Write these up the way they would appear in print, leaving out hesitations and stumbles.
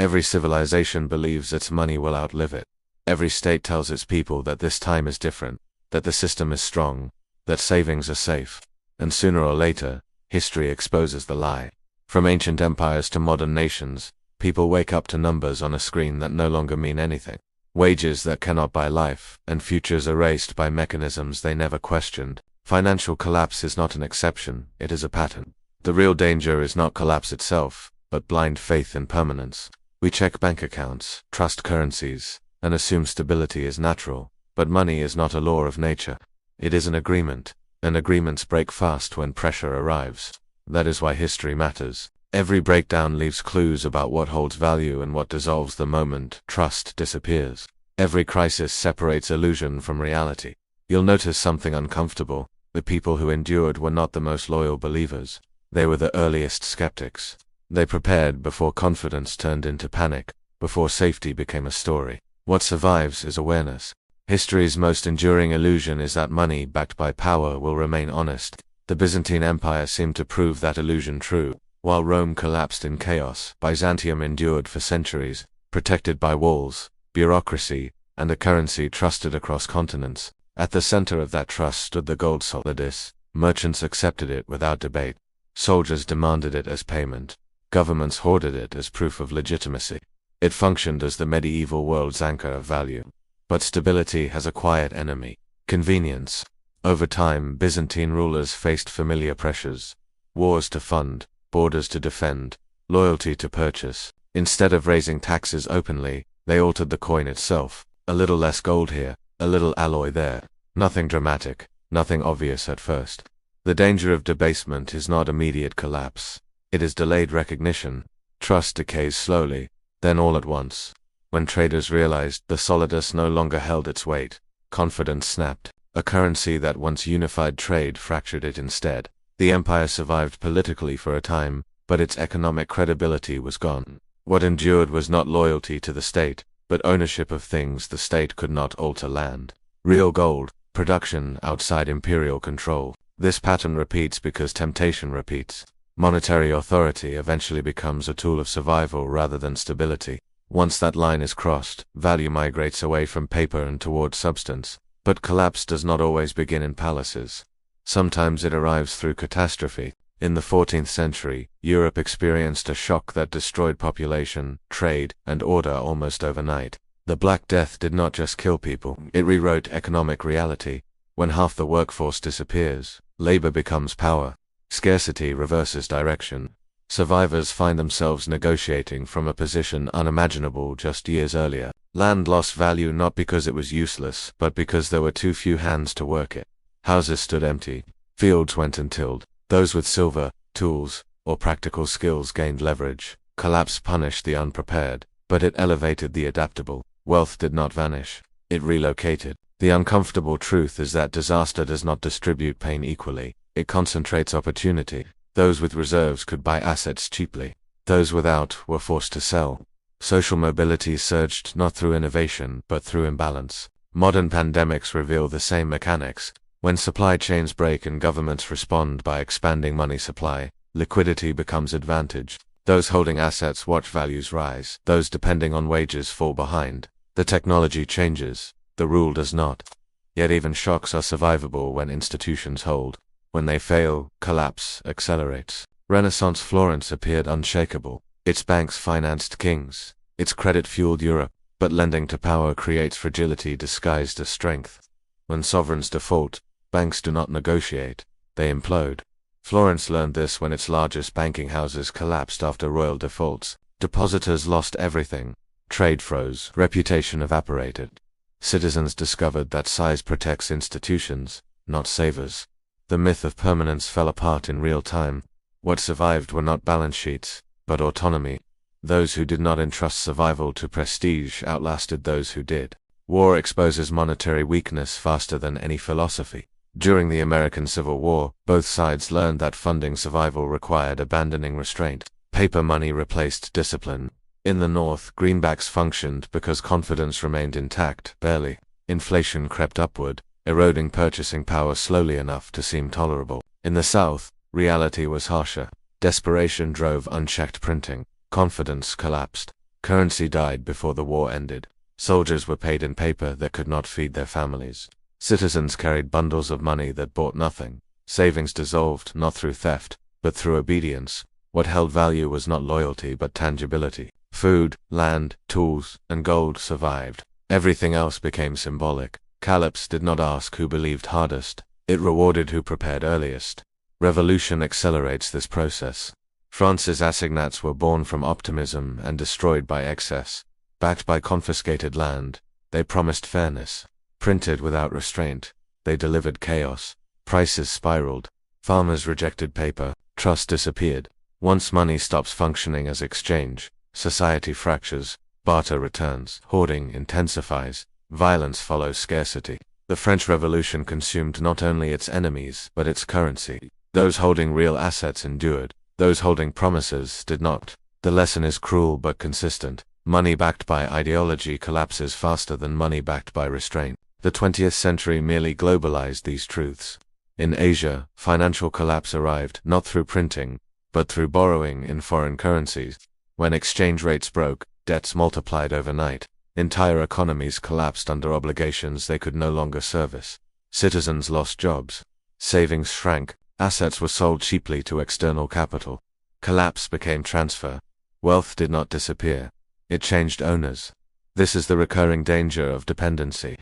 Every civilization believes its money will outlive it. Every state tells its people that this time is different, that the system is strong, that savings are safe. And sooner or later, history exposes the lie. From ancient empires to modern nations, people wake up to numbers on a screen that no longer mean anything. Wages that cannot buy life, and futures erased by mechanisms they never questioned. Financial collapse is not an exception, it is a pattern. The real danger is not collapse itself, but blind faith in permanence. We check bank accounts, trust currencies, and assume stability is natural, but money is not a law of nature. It is an agreement, and agreements break fast when pressure arrives. That is why history matters. Every breakdown leaves clues about what holds value and what dissolves the moment trust disappears. Every crisis separates illusion from reality. You'll notice something uncomfortable. The people who endured were not the most loyal believers. They were the earliest skeptics. They prepared before confidence turned into panic, before safety became a story. What survives is awareness. History's most enduring illusion is that money backed by power will remain honest. The Byzantine Empire seemed to prove that illusion true. While Rome collapsed in chaos, Byzantium endured for centuries, protected by walls, bureaucracy, and a currency trusted across continents. At the center of that trust stood the gold solidus. Merchants accepted it without debate. Soldiers demanded it as payment. Governments hoarded it as proof of legitimacy. It functioned as the medieval world's anchor of value. But stability has a quiet enemy: convenience. Over time, Byzantine rulers faced familiar pressures: wars to fund, borders to defend, loyalty to purchase. Instead of raising taxes openly, they altered the coin itself. A little less gold here, a little alloy there. Nothing dramatic, nothing obvious at first. The danger of debasement is not immediate collapse. It is delayed recognition. Trust decays slowly, then all at once. When traders realized the solidus no longer held its weight, confidence snapped. A currency that once unified trade fractured it instead. The empire survived politically for a time, but its economic credibility was gone. What endured was not loyalty to the state, but ownership of things the state could not alter: land, real gold, production outside imperial control. This pattern repeats because temptation repeats. Monetary authority eventually becomes a tool of survival rather than stability. Once that line is crossed, value migrates away from paper and toward substance. But collapse does not always begin in palaces. Sometimes it arrives through catastrophe. In the 14th century, Europe experienced a shock that destroyed population, trade, and order almost overnight. The Black Death did not just kill people, it rewrote economic reality. When half the workforce disappears, labor becomes power. Scarcity reverses direction. Survivors find themselves negotiating from a position unimaginable just years earlier. Land lost value not because it was useless, but because there were too few hands to work it. Houses stood empty. Fields went untilled. Those with silver, tools, or practical skills gained leverage. Collapse punished the unprepared, but it elevated the adaptable. Wealth did not vanish. It relocated. The uncomfortable truth is that disaster does not distribute pain equally. It concentrates opportunity. Those with reserves could buy assets cheaply. Those without were forced to sell. Social mobility surged not through innovation, but through imbalance. Modern pandemics reveal the same mechanics. When supply chains break and governments respond by expanding money supply, liquidity becomes advantage. Those holding assets watch values rise. Those depending on wages fall behind. The technology changes. The rule does not. Yet even shocks are survivable when institutions hold. When they fail, collapse accelerates. Renaissance Florence appeared unshakable. Its banks financed kings. Its credit fueled Europe. But lending to power creates fragility disguised as strength. When sovereigns default, banks do not negotiate. They implode. Florence learned this when its largest banking houses collapsed after royal defaults. Depositors lost everything. Trade froze. Reputation evaporated. Citizens discovered that size protects institutions, not savers. The myth of permanence fell apart in real time. What survived were not balance sheets, but autonomy. Those who did not entrust survival to prestige outlasted those who did. War exposes monetary weakness faster than any philosophy. During the American Civil War, both sides learned that funding survival required abandoning restraint. Paper money replaced discipline. In the North, greenbacks functioned because confidence remained intact, barely. Inflation crept upward, eroding purchasing power slowly enough to seem tolerable. In the South, reality was harsher. Desperation drove unchecked printing. Confidence collapsed. Currency died before the war ended. Soldiers were paid in paper that could not feed their families. Citizens carried bundles of money that bought nothing. Savings dissolved not through theft, but through obedience. What held value was not loyalty but tangibility. Food, land, tools, and gold survived. Everything else became symbolic. Collapse did not ask who believed hardest. It rewarded who prepared earliest. Revolution accelerates this process. France's assignats were born from optimism and destroyed by excess. Backed by confiscated land, they promised fairness. Printed without restraint, they delivered chaos. Prices spiraled. Farmers rejected paper. Trust disappeared. Once money stops functioning as exchange, society fractures. Barter returns. Hoarding intensifies. Violence follows scarcity. The French Revolution consumed not only its enemies, but its currency. Those holding real assets endured. Those holding promises did not. The lesson is cruel but consistent. Money backed by ideology collapses faster than money backed by restraint. The 20th century merely globalized these truths. In Asia, financial collapse arrived not through printing, but through borrowing in foreign currencies. When exchange rates broke, debts multiplied overnight. Entire economies collapsed under obligations they could no longer service. Citizens lost jobs. Savings shrank. Assets were sold cheaply to external capital. Collapse became transfer. Wealth did not disappear. It changed owners. This is the recurring danger of dependency.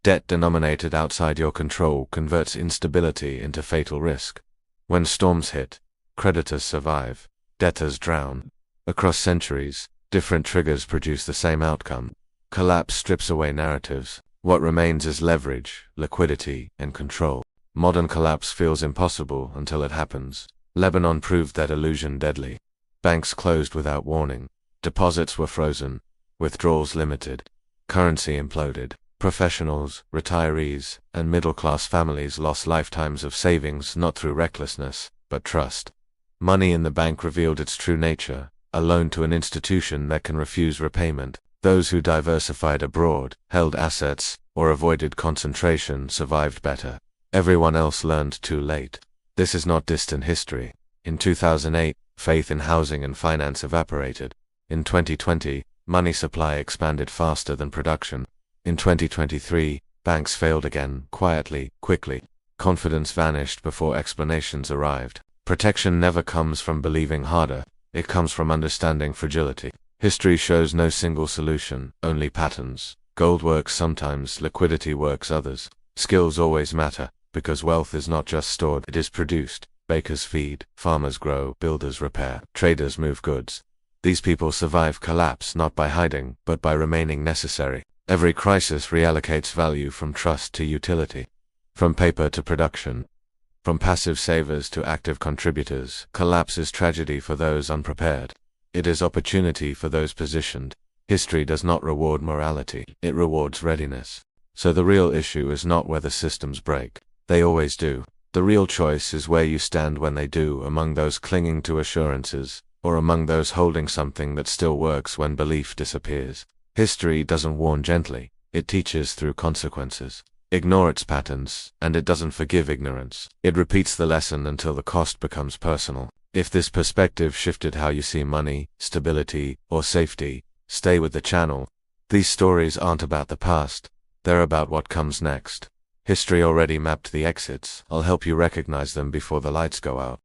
Debt denominated outside your control converts instability into fatal risk. When storms hit, creditors survive. Debtors drown. Across centuries, different triggers produce the same outcome. Collapse strips away narratives. What remains is leverage, liquidity, and control. Modern collapse feels impossible until it happens. Lebanon proved that illusion deadly. Banks closed without warning. Deposits were frozen. Withdrawals limited. Currency imploded. Professionals, retirees, and middle-class families lost lifetimes of savings not through recklessness, but trust. Money in the bank revealed its true nature, a loan to an institution that can refuse repayment. Those who diversified abroad, held assets, or avoided concentration survived better. Everyone else learned too late. This is not distant history. In 2008, faith in housing and finance evaporated. In 2020, money supply expanded faster than production. In 2023, banks failed again, quietly, quickly. Confidence vanished before explanations arrived. Protection never comes from believing harder. It comes from understanding fragility. History shows no single solution, only patterns. Gold works sometimes, liquidity works others. Skills always matter, because wealth is not just stored, it is produced. Bakers feed, farmers grow, builders repair, traders move goods. These people survive collapse not by hiding, but by remaining necessary. Every crisis reallocates value from trust to utility, from paper to production, from passive savers to active contributors. Collapse is tragedy for those unprepared. It is opportunity for those positioned. History does not reward morality, it rewards readiness. So the real issue is not whether systems break. They always do. The real choice is where you stand when they do, among those clinging to assurances, or among those holding something that still works when belief disappears. History doesn't warn gently, it teaches through consequences. Ignore its patterns, and it doesn't forgive ignorance. It repeats the lesson until the cost becomes personal. If this perspective shifted how you see money, stability, or safety, stay with the channel. These stories aren't about the past, they're about what comes next. History already mapped the exits. I'll help you recognize them before the lights go out.